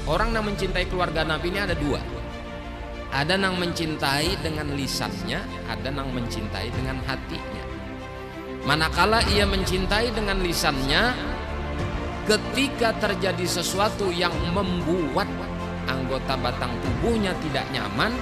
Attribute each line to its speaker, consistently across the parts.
Speaker 1: Orang yang mencintai keluarga Nabi ini ada dua. Ada yang mencintai dengan lisannya, ada yang mencintai dengan hatinya. Manakala ia mencintai dengan lisannya, ketika terjadi sesuatu yang membuat anggota batang tubuhnya tidak nyaman,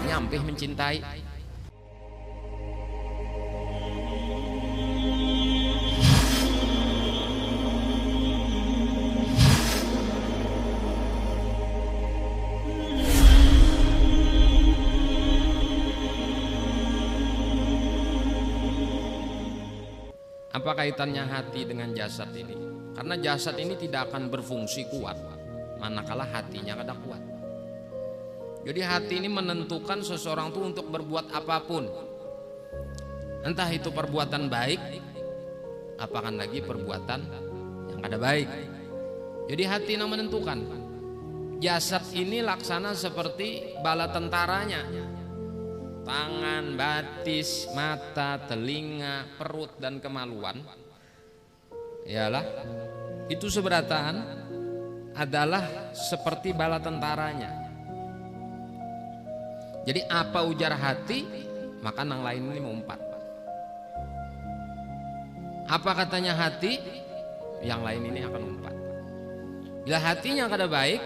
Speaker 1: nyampe mencintai. Apa kaitannya hati dengan jasad ini? Karena jasad ini tidak akan berfungsi kuat manakala hatinya kada kuat. Jadi hati ini menentukan seseorang itu untuk berbuat apapun. Entah itu perbuatan baik, apakan lagi perbuatan yang kada baik. Jadi hati yang menentukan. Jasad ini laksana seperti bala tentaranya. Tangan, batis, mata, telinga, perut dan kemaluan, ialah itu seberataan adalah seperti bala tentaranya. Jadi apa ujar hati, maka yang lain ini mengumpat. Apa katanya hati, yang lain ini akan umpat. Bila hatinya kada baik,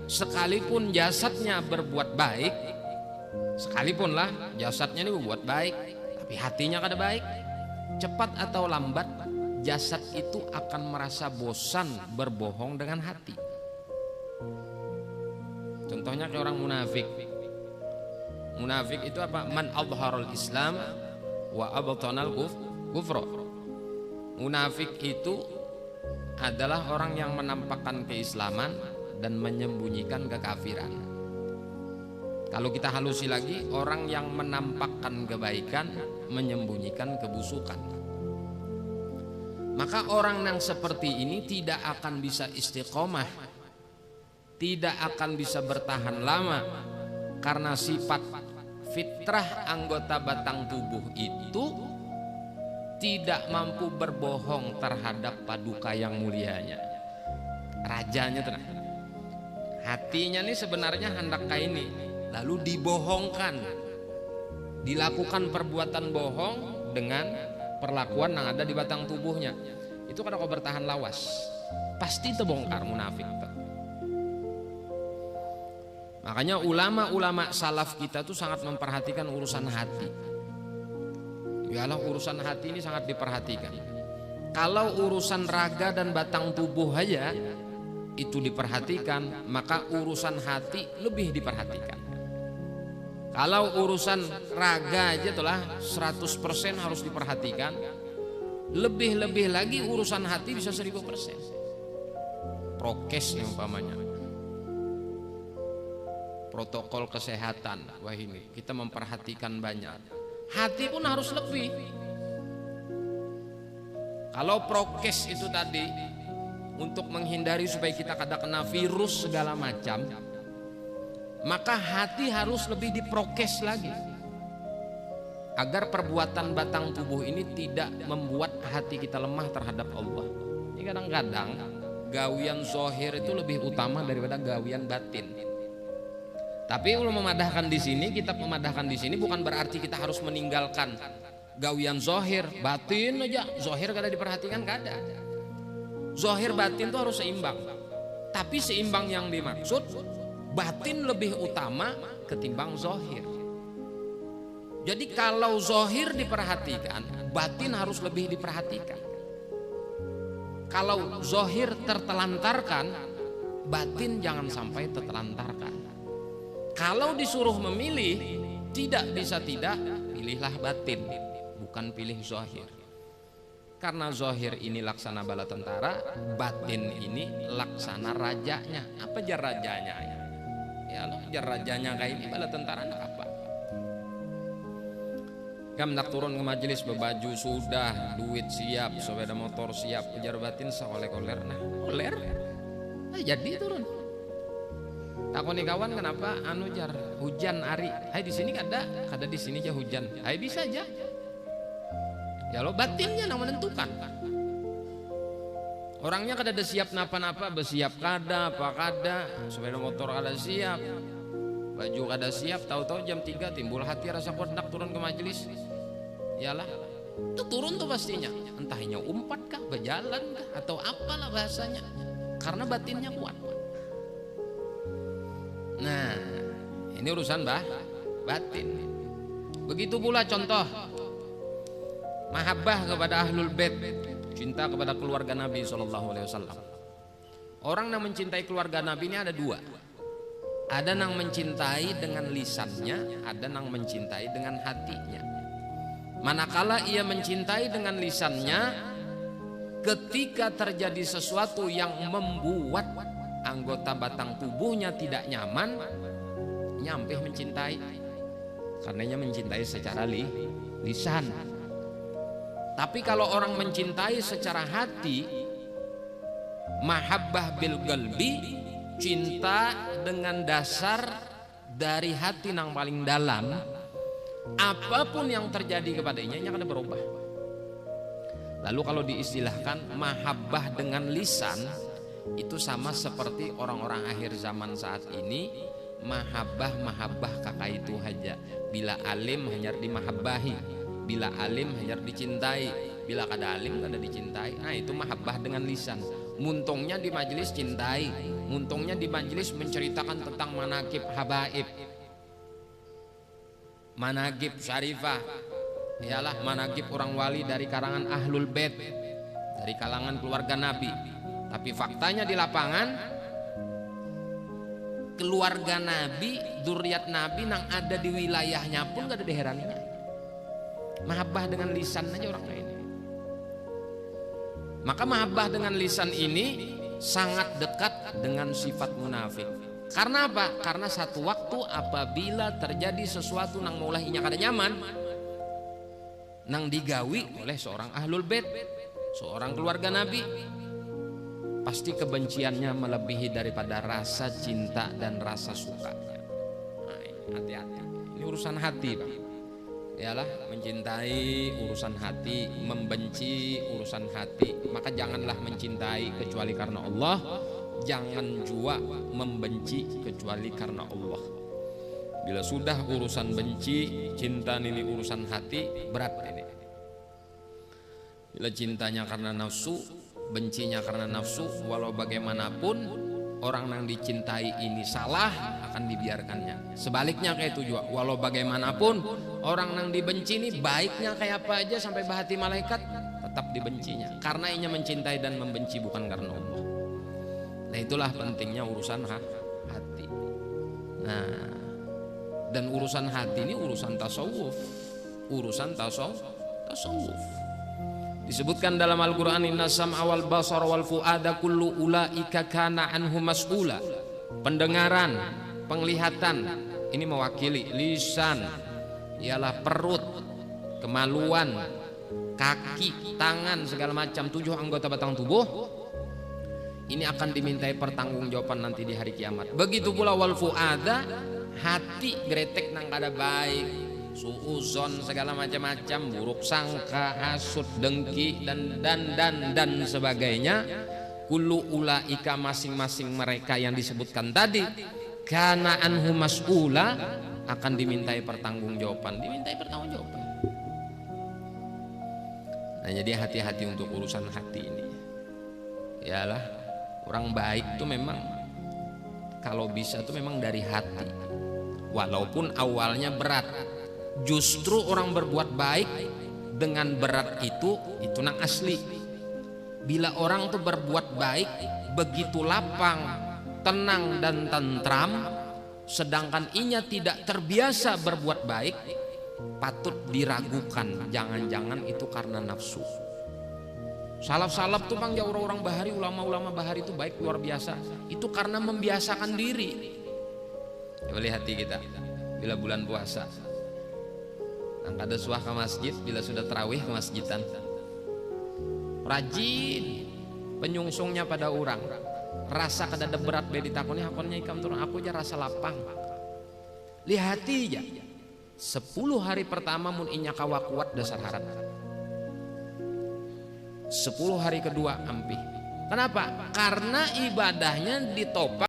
Speaker 1: sekalipun jasadnya berbuat baik, sekalipun lah jasadnya ini berbuat baik, tapi hatinya kada baik, cepat atau lambat jasad itu akan merasa bosan berbohong dengan hati. Contohnya kayak orang munafik. Munafik itu apa? Man adharul Islam wa abtanal kufra. Munafik itu adalah orang yang menampakkan keislaman dan menyembunyikan kekafiran. Kalau kita halusi lagi, orang yang menampakkan kebaikan, menyembunyikan kebusukan. Maka orang yang seperti ini tidak akan bisa istiqomah, tidak akan bisa bertahan lama, karena sifat fitrah anggota batang tubuh itu tidak mampu berbohong terhadap paduka yang mulianya, rajanya tenang. Hatinya ini sebenarnya hendak kayak ini, lalu dibohongkan, dilakukan perbuatan bohong dengan perlakuan yang ada di batang tubuhnya. Itu kalau kau bertahan lawas, pasti terbongkar munafik. Makanya ulama-ulama salaf kita tuh sangat memperhatikan urusan hati. Yalah, urusan hati ini sangat diperhatikan. Kalau urusan raga dan batang tubuh aja itu diperhatikan, maka urusan hati lebih diperhatikan. Kalau urusan raga aja itulah 100% harus diperhatikan, lebih-lebih lagi urusan hati bisa 1000%. Prokes yang umpamanya, protokol kesehatan, wah ini kita memperhatikan banyak. Hati pun harus lebih. Kalau prokes itu tadi untuk menghindari supaya kita kada kena virus segala macam, maka hati harus lebih diprokes lagi agar perbuatan batang tubuh ini tidak membuat hati kita lemah terhadap Allah. Ini kadang-kadang gawian zahir itu lebih utama daripada gawian batin. Tapi kalau memadahkan di sini, kita memadahkan di sini bukan berarti kita harus meninggalkan gawian zahir, batin aja. Zahir kada diperhatikan, kada. Zahir batin itu harus seimbang. Tapi seimbang yang dimaksud, batin lebih utama ketimbang zahir. Jadi kalau zahir diperhatikan, batin harus lebih diperhatikan. Kalau zahir tertelantarkan, batin jangan sampai tertelantarkan. Kalau disuruh memilih, tidak bisa tidak, pilihlah batin, bukan pilih zahir. Karena zahir ini laksana bala tentara, batin ini laksana rajanya. Apa jar rajanya? Ya loh, jar rajanya kayak ini bala tentara apa? Kamu nak turun ke majelis berbaju sudah, duit siap, sepeda motor siap, ujar batin seoler-oler, nah oler, nah, jadi turun. Takoni kawan kenapa anu jar hujan ari, hai di sini kada di sini aja hujan, hai bisa aja. Ya lo batinnya yang menentukan. Orangnya kada ada siap napa-napa, bersiap kada, apa kada, sepeda motor kada siap, baju kada siap, tahu-tahu jam 3 timbul hati rasa kuat nak turun ke majelis. Yalah, itu turun tuh pastinya. Entahnya umpat kah, berjalan kah, atau apalah bahasanya. Karena batinnya kuat. Nah, ini urusan batin. Begitu pula contoh mahabbah kepada ahlul bait, cinta kepada keluarga Nabi SAW. Orang yang mencintai keluarga Nabi ini ada dua. Ada yang mencintai dengan lisannya, ada yang mencintai dengan hatinya. Manakala ia mencintai dengan lisannya, ketika terjadi sesuatu yang membuat anggota batang tubuhnya tidak nyaman, nyampe mencintai. Karenanya mencintai secara lisan. Tapi kalau orang mencintai secara hati, mahabbah bil qalbi, cinta dengan dasar dari hati yang paling dalam, apapun yang terjadi kepadanya yang akan berubah. Lalu kalau diistilahkan mahabbah dengan lisan, itu sama seperti orang-orang akhir zaman saat ini, mahabbah kakak itu haja. Bila alim hanya dimahabbahi, bila alim hanya dicintai, bila kada alim kada dicintai. Nah itu mahabbah dengan lisan. Muntungnya di majelis cintai, muntungnya di majelis menceritakan tentang manaqib habaib, manaqib syarifah, ialah manaqib orang wali dari kalangan ahlul bait, dari kalangan keluarga Nabi. Tapi faktanya di lapangan, keluarga Nabi, dzurriat Nabi yang ada di wilayahnya pun gak ada diheraninya. Mahabbah dengan lisan aja orang lain. Maka mahabbah dengan lisan ini sangat dekat dengan sifat munafik. Karena apa? Karena satu waktu apabila terjadi sesuatu nang mulainya kada nyaman, nang digawi oleh seorang ahlul bait, seorang keluarga Nabi, pasti kebenciannya melebihi daripada rasa cinta dan rasa sukanya. Nah, hati-hati. Ini urusan hati, Pak. Yalah, mencintai urusan hati, membenci urusan hati. Maka janganlah mencintai kecuali karena Allah, jangan juga membenci kecuali karena Allah. Bila sudah urusan benci, cinta ini urusan hati, berat ini. Bila cintanya karena nafsu, bencinya karena nafsu, walau bagaimanapun orang yang dicintai ini salah, akan dibiarkannya. Sebaliknya kayak itu juga, walau bagaimanapun orang yang dibenci ini baiknya kayak apa aja sampai bahati malaikat, tetap dibencinya. Karena ia mencintai dan membenci bukan karena Allah. Nah itulah pentingnya urusan hati. Nah, dan urusan hati ini urusan tasawuf, urusan tasawuf. Disebutkan dalam Al-Quran, inna sam'a wal basar wal fu'ada kullu ulaika kana anhu mas'ula. Pendengaran, penglihatan, ini mewakili lisan, ialah perut, kemaluan, kaki, tangan, segala macam 7 anggota batang tubuh. Ini akan dimintai pertanggungjawaban nanti di hari kiamat. Begitu pula wal fu'ada, hati gretek nang kada baik, suuzon segala macam-macam, buruk sangka, hasud, dengki dan sebagainya. Kullu ulaika, masing-masing mereka yang disebutkan tadi, kana anhu mas'ula, akan dimintai pertanggungjawaban, Nah, jadi hati-hati untuk urusan hati ini. Yalah, orang baik tuh memang kalau bisa tuh memang dari hati. Walaupun awalnya berat, justru orang berbuat baik dengan berat itu nang asli. Bila orang tuh berbuat baik begitu lapang, tenang dan tentram, sedangkan inya tidak terbiasa berbuat baik, patut diragukan, jangan-jangan itu karena nafsu. Salaf tuh bang, orang-orang bahari, ulama-ulama bahari itu baik luar biasa. Itu karena membiasakan diri. Coba lihat hati kita bila bulan puasa, ada suah ke masjid, bila sudah tarawih ke masjidan, rajin penyungsungnya pada orang, rasa kada ada berat be ditakoni hakonnya ikam turun, aku aja rasa lapang. Lihati aja 10 hari pertama mun inya kawa kuat dasar harat, 10 hari kedua ampih, Kenapa? Karena ibadahnya ditopang